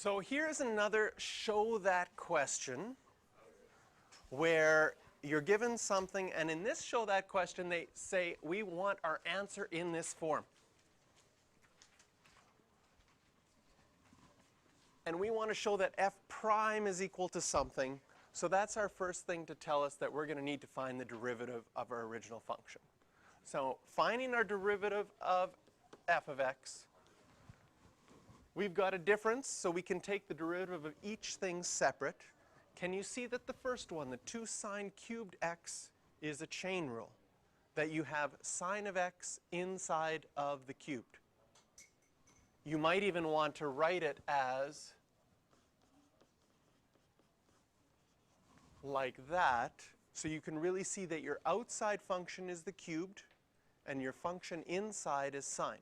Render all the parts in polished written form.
So here's another show that question where you're given something, and in this show that question they say we want our answer in this form. And we want to show that f prime is equal to something. So that's our first thing to tell us that we're going to need to find the derivative of our original function. So finding our derivative of f of x, we've got a difference, so we can take the derivative of each thing separate. Can you see that the first one, the 2 sine cubed x, is a chain rule? That you have sine of x inside of the cubed. You might even want to write it as like that, so you can really see that your outside function is the cubed and your function inside is sine.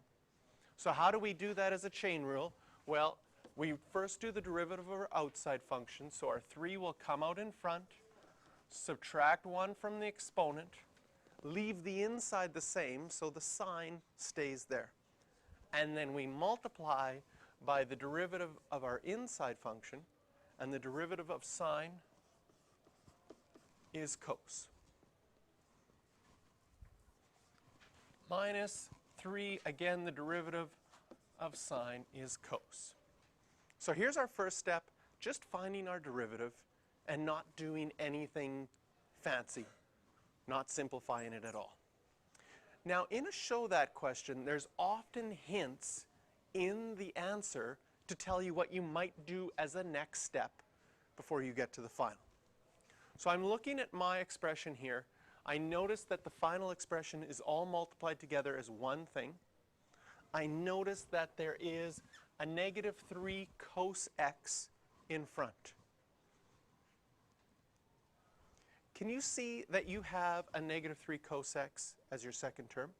So how do we do that as a chain rule? Well, we first do the derivative of our outside function, so our 3 will come out in front, subtract 1 from the exponent, leave the inside the same, so the sine stays there. And then we multiply by the derivative of our inside function, and the derivative of sine is cos. Minus 3, again, the derivative of sine is cos. So here's our first step, just finding our derivative and not doing anything fancy, not simplifying it at all. Now, in a show that question, there's often hints in the answer to tell you what you might do as a next step before you get to the final. So I'm looking at my expression here. I notice that the final expression is all multiplied together as one thing. I notice that there is a negative 3 cos x in front. Can you see that you have a negative 3 cos x as your second term?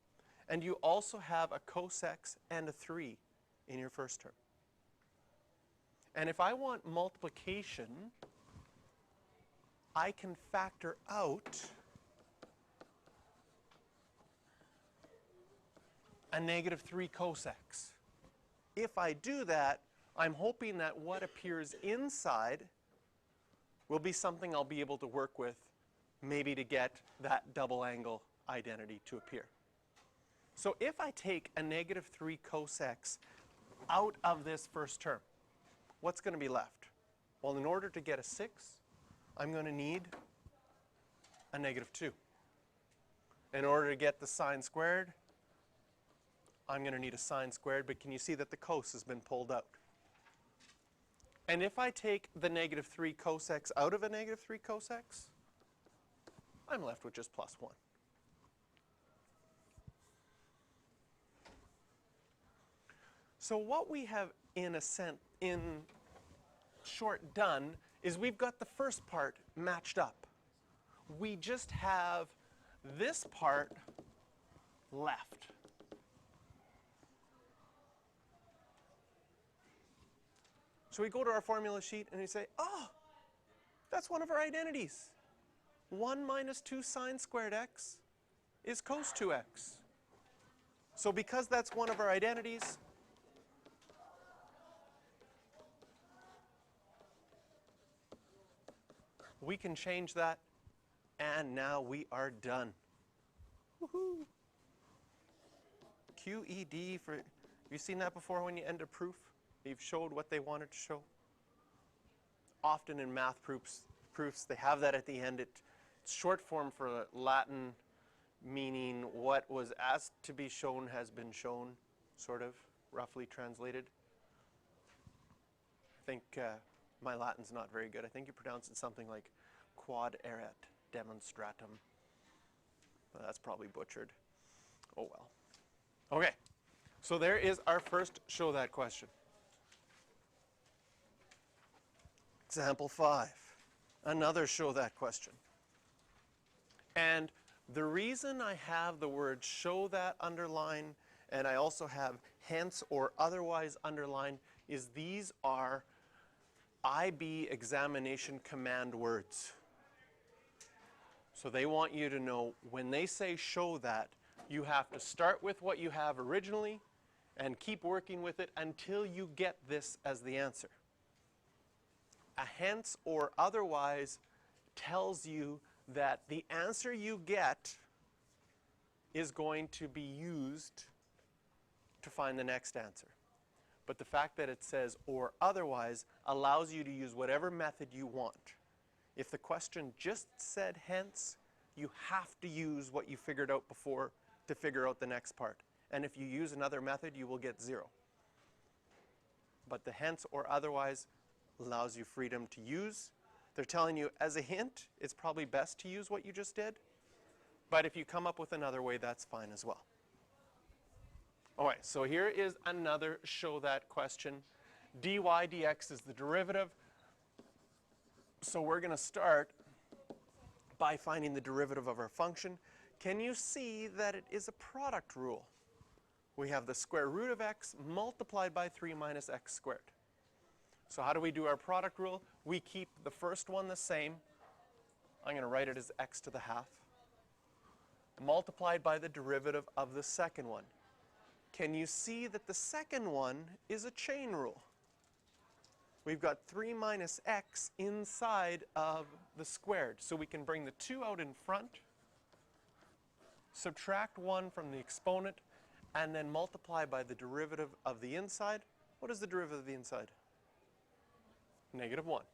And you also have a cos x and a 3 in your first term. And if I want multiplication, I can factor out a negative 3 cos x. If I do that, I'm hoping that what appears inside will be something I'll be able to work with, maybe to get that double angle identity to appear. So if I take a negative 3 cos x out of this first term, what's going to be left? Well, in order to get a 6, I'm going to need a negative 2. In order to get the sine squared, I'm going to need a sine squared, but can you see that the cos has been pulled out? And if I take the negative 3 cos x out of a negative 3 cos x, I'm left with just plus 1. So what we have in short done is we've got the first part matched up. We just have this part left. So we go to our formula sheet and we say, oh, that's one of our identities. 1 minus 2 sine squared x is cos 2x. So because that's one of our identities, we can change that, and now we are done. Woohoo! QED for, have you seen that before when you end a proof? You've showed what they wanted to show. Often in math proofs they have that at the end. It's short form for Latin, meaning what was asked to be shown has been shown, sort of, roughly translated. I think my Latin's not very good. I think you pronounce it something like quod erat demonstratum. But that's probably butchered. Oh well. Okay, so there is our first show that question. Example 5, another show that question. And the reason I have the word show that underlined, and I also have hence or otherwise underlined, is these are IB examination command words. So they want you to know when they say show that, you have to start with what you have originally and keep working with it until you get this as the answer. a hence or otherwise tells you that the answer you get is going to be used to find the next answer. But the fact that it says or otherwise allows you to use whatever method you want. If the question just said hence, you have to use what you figured out before to figure out the next part. And if you use another method, you will get 0. But the hence or otherwise allows you freedom to use. They're telling you as a hint, it's probably best to use what you just did. But if you come up with another way, that's fine as well. All right, so here is another show that question. dy dx is the derivative. So we're going to start by finding the derivative of our function. Can you see that it is a product rule? We have the square root of x multiplied by 3 minus x squared. So how do we do our product rule? We keep the first one the same. I'm going to write it as x to the half, multiplied by the derivative of the second one. Can you see that the second one is a chain rule? We've got 3 minus x inside of the squared. So we can bring the 2 out in front, subtract 1 from the exponent, and then multiply by the derivative of the inside. What is the derivative of the inside? -1.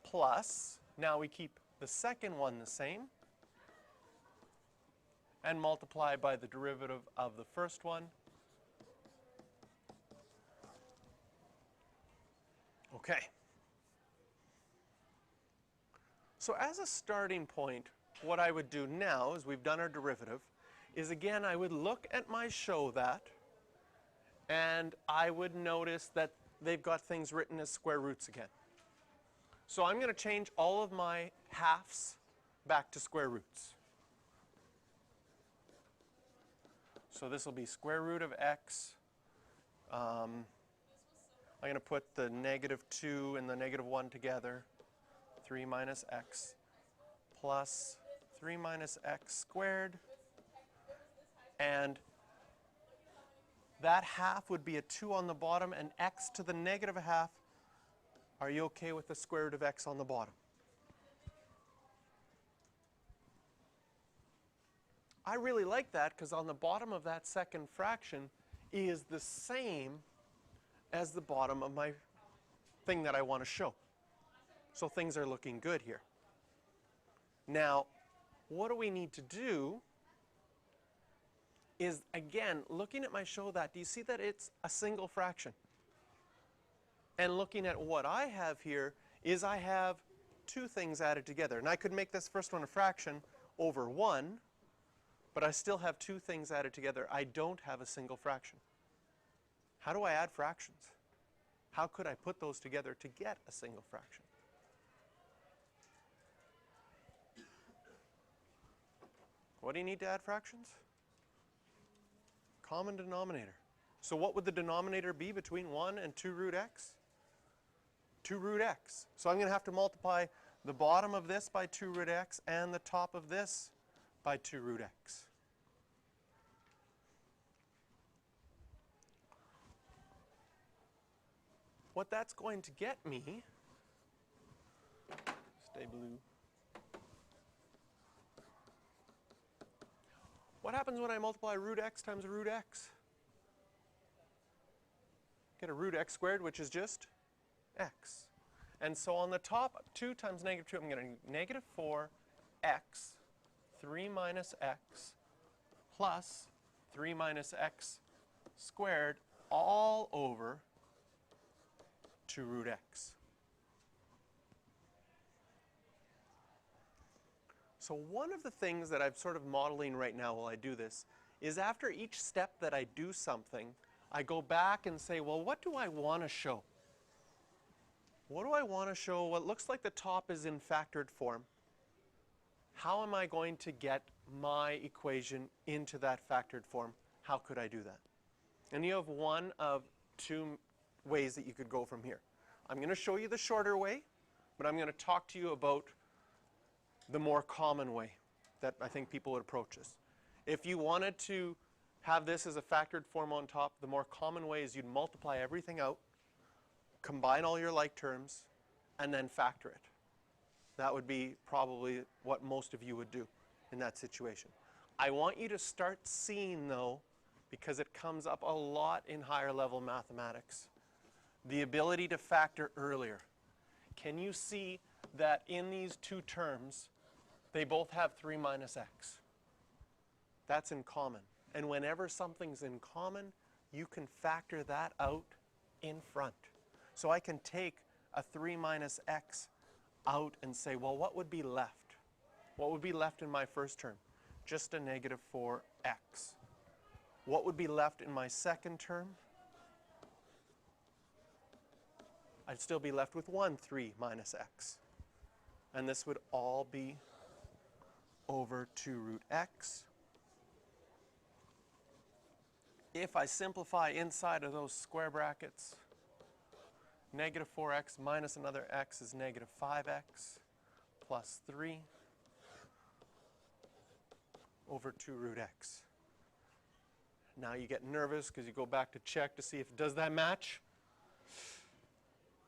Plus, now we keep the second one the same, and multiply by the derivative of the first one. Okay. So as a starting point, what I would do now, as we've done our derivative, is again I would look at my show that, and I would notice that they've got things written as square roots again. So I'm going to change all of my halves back to square roots. So this will be square root of x. I'm going to put the -2 and the -1 together. 3 minus x plus 3 minus x squared. And that half would be a 2 on the bottom, and x to the -1/2. Are you okay with the square root of x on the bottom? I really like that because on the bottom of that second fraction is the same as the bottom of my thing that I want to show. So things are looking good here. Now, what do we need to do is, again, looking at my show that, do you see that it's a single fraction? And looking at what I have here is I have 2 things added together. And I could make this first one a fraction over 1, but I still have 2 things added together. I don't have a single fraction. How do I add fractions? How could I put those together to get a single fraction? What do you need to add fractions? Common denominator. So what would the denominator be between 1 and 2 root x? 2 root x. So I'm going to have to multiply the bottom of this by 2 root x and the top of this by 2 root x. What that's going to get me, stay blue. What happens when I multiply root x times root x? Get a root x squared, which is just x. And so on the top, 2 times -2, I'm getting -4x, 3 minus x, plus 3 minus x squared, all over 2 root x. So one of the things that I'm sort of modeling right now while I do this is after each step that I do something, I go back and say, well, what do I want to show? What do I want to show? Well, it looks like the top is in factored form. How am I going to get my equation into that factored form? How could I do that? And you have one of 2 ways that you could go from here. I'm going to show you the shorter way, but I'm going to talk to you about the more common way that I think people would approach this. If you wanted to have this as a factored form on top, the more common way is you'd multiply everything out combine all your like terms, and then factor it. That would be probably what most of you would do in that situation. I want you to start seeing, though, because it comes up a lot in higher level mathematics, the ability to factor earlier. Can you see that in these two terms, they both have 3 minus x? That's in common. And whenever something's in common, you can factor that out in front. So I can take a 3 minus x out and say, well, what would be left? What would be left in my first term? Just a negative 4x. What would be left in my second term? I'd still be left with 3 minus x. And this would all be over 2 root x. If I simplify inside of those square brackets, negative 4x minus another x is negative 5x plus 3 over 2 root x. Now you get nervous because you go back to check to see if does that match?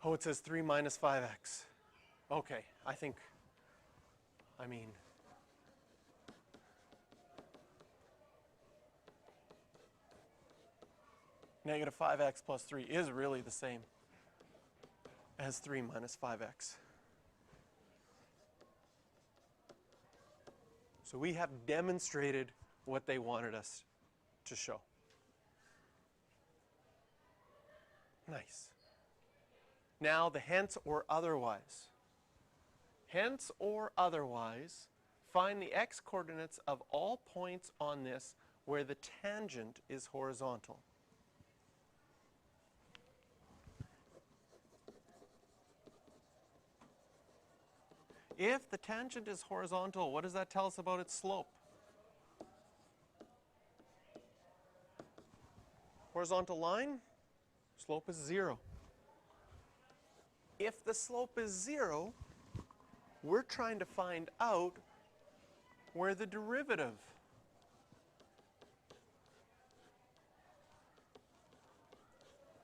Oh, it says 3 minus 5x. Okay, I mean, negative 5x plus 3 is really the same as 3 minus 5x. So we have demonstrated what they wanted us to show. Nice. Now the hence or otherwise. Hence or otherwise, find the x coordinates of all points on this where the tangent is horizontal. If the tangent is horizontal, what does that tell us about its slope? Horizontal line, slope is 0. If the slope is 0, we're trying to find out where the derivative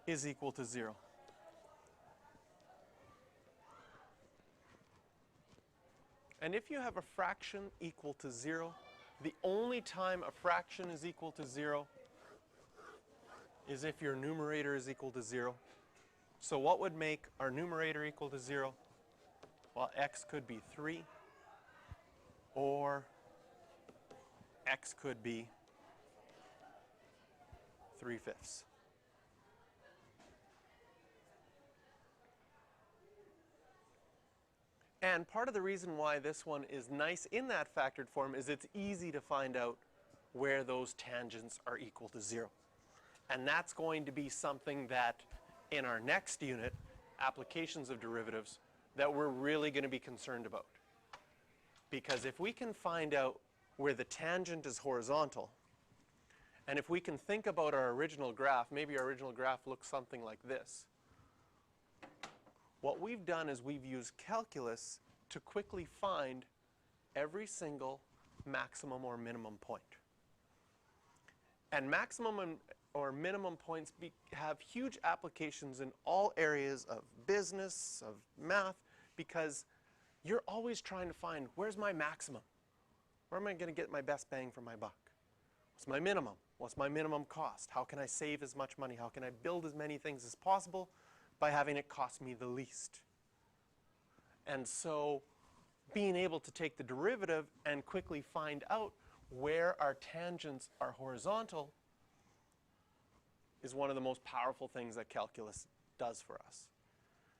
is equal to 0. And if you have a fraction equal to 0, the only time a fraction is equal to 0 is if your numerator is equal to 0. So what would make our numerator equal to 0? Well, x could be 3, or x could be 3/5. And part of the reason why this one is nice in that factored form is it's easy to find out where those tangents are equal to 0. And that's going to be something that in our next unit, applications of derivatives, that we're really going to be concerned about. Because if we can find out where the tangent is horizontal, and if we can think about our original graph, maybe our original graph looks something like this. What we've done is we've used calculus to quickly find every single maximum or minimum point. And maximum or minimum points have huge applications in all areas of business, of math, because you're always trying to find, where's my maximum? Where am I going to get my best bang for my buck? What's my minimum? What's my minimum cost? How can I save as much money? How can I build as many things as possible by having it cost me the least? And so being able to take the derivative and quickly find out where our tangents are horizontal is one of the most powerful things that calculus does for us.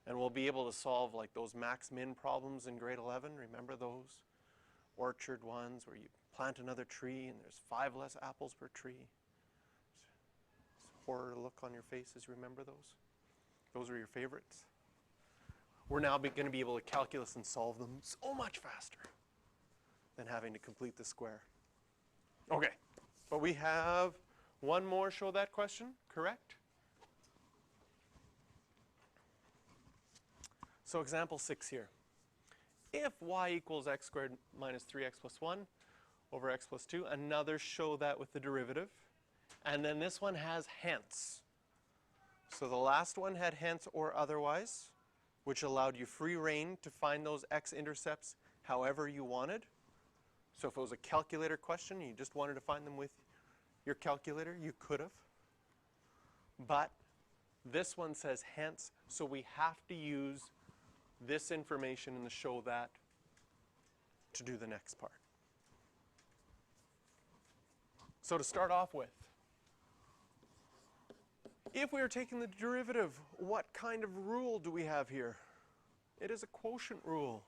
And we'll be able to solve like those max-min problems in grade 11. Remember those orchard ones where you plant another tree and there's 5 less apples per tree? It's a horror look on your face as you remember those. Those are your favorites. We're now going to be able to calculus and solve them so much faster than having to complete the square. Okay, but we have one more show that question, correct? So example 6 here. If y equals x squared minus 3x plus 1 over x plus 2, another show that with the derivative. And then this one has hence. So the last one had hence or otherwise, which allowed you free rein to find those x-intercepts however you wanted. So if it was a calculator question and you just wanted to find them with your calculator, you could have. But this one says hence, so we have to use this information in the show that to do the next part. So to start off with, if we are taking the derivative, what kind of rule do we have here? It is a quotient rule.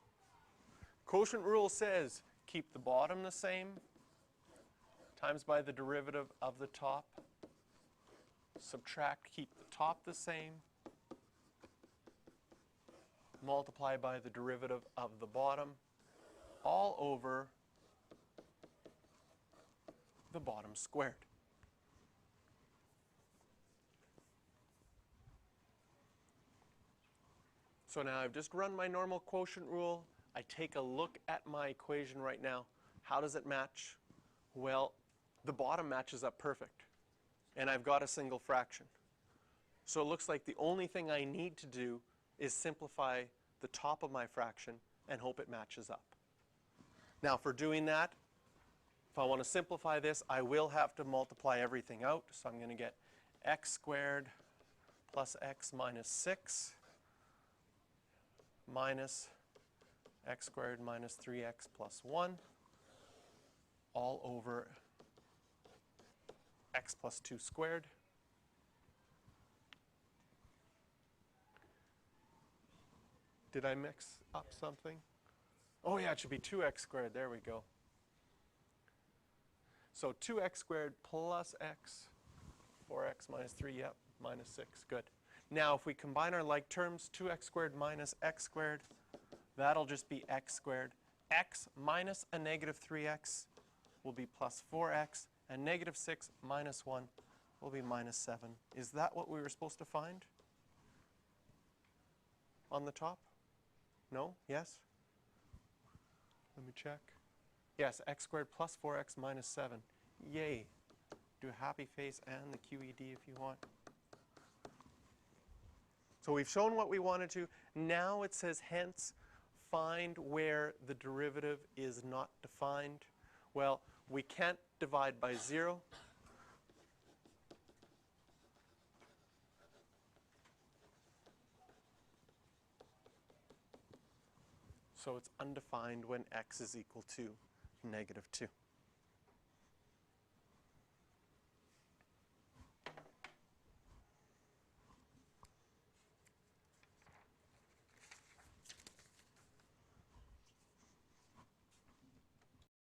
Quotient rule says keep the bottom the same times by the derivative of the top. Subtract, keep the top the same. Multiply by the derivative of the bottom, all over the bottom squared. So now I've just run my normal quotient rule. I take a look at my equation right now. How does it match? Well, the bottom matches up perfect. And I've got a single fraction. So it looks like the only thing I need to do is simplify the top of my fraction and hope it matches up. Now for doing that, if I want to simplify this, I will have to multiply everything out. So I'm going to get x squared plus x minus 6 minus x squared minus 3x plus 1 all over x plus 2 squared. Did I mix up something? Oh yeah, it should be 2x squared. There we go. So 2x squared plus x, 4x minus 3, yep, minus 6, good. Now if we combine our like terms, 2x squared minus x squared, that'll just be x squared. X minus a negative 3x will be plus 4x, and negative 6 minus 1 will be minus 7. Is that what we were supposed to find on the top? No? Yes? Let me check. Yes, x squared plus 4x minus 7. Yay. Do a happy face and the QED if you want. So we've shown what we wanted to. Now it says hence find where the derivative is not defined. Well, we can't divide by 0. So it's undefined when x is equal to negative 2.